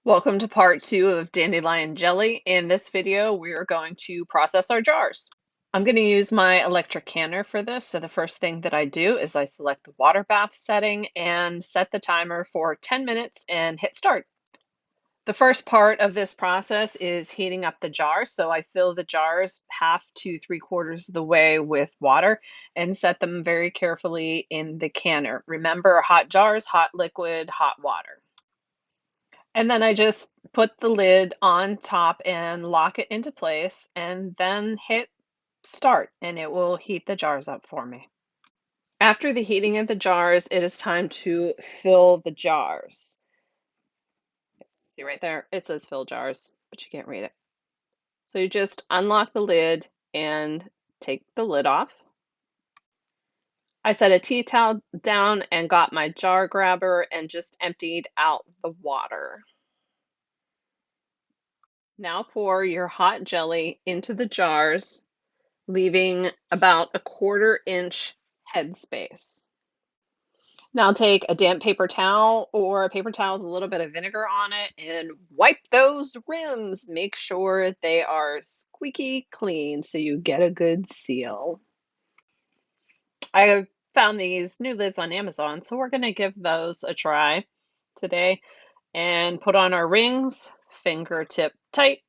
Welcome to part 2 of Dandelion Jelly. In this video, we are going to process our jars. I'm going to use my electric canner for this. So the first thing that I do is I select the water bath setting and set the timer for 10 minutes and hit start. The first part of this process is heating up the jars. So I fill the jars half to 3/4 of the way with water and set them very carefully in the canner. Remember, hot jars, hot liquid, hot water. And then I just put the lid on top and lock it into place and then hit start and it will heat the jars up for me. After the heating of the jars, it is time to fill the jars. See right there, it says fill jars, but you can't read it. So you just unlock the lid and take the lid off. I set a tea towel down and got my jar grabber and just emptied out the water. Now pour your hot jelly into the jars, leaving about a 1/4 inch headspace. Now take a damp paper towel or a paper towel with a little bit of vinegar on it and wipe those rims. Make sure they are squeaky clean so you get a good seal. I found these new lids on Amazon, so we're going to give those a try today and put on our rings, fingertip tight.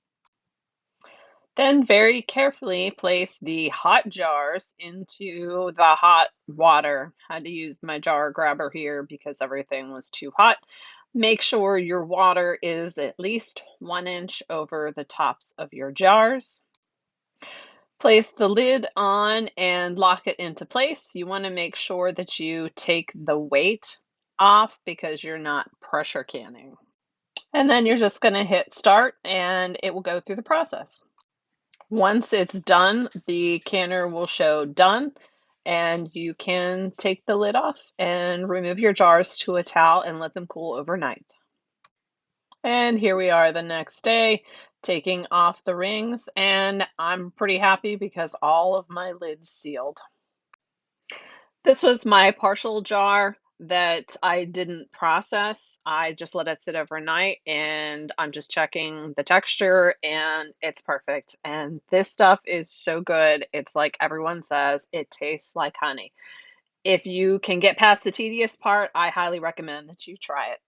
Then very carefully place the hot jars into the hot water. Had to use my jar grabber here because everything was too hot. Make sure your water is at least 1 inch over the tops of your jars. Place the lid on and lock it into place. You want to make sure that you take the weight off because you're not pressure canning. And then you're just going to hit start and it will go through the process. Once it's done, the canner will show done, and you can take the lid off and remove your jars to a towel and let them cool overnight. And here we are the next day, taking off the rings, and I'm pretty happy because all of my lids sealed. This was my partial jar that I didn't process. I just let it sit overnight and I'm just checking the texture and it's perfect. And this stuff is so good. It's like everyone says, it tastes like honey. If you can get past the tedious part, I highly recommend that you try it.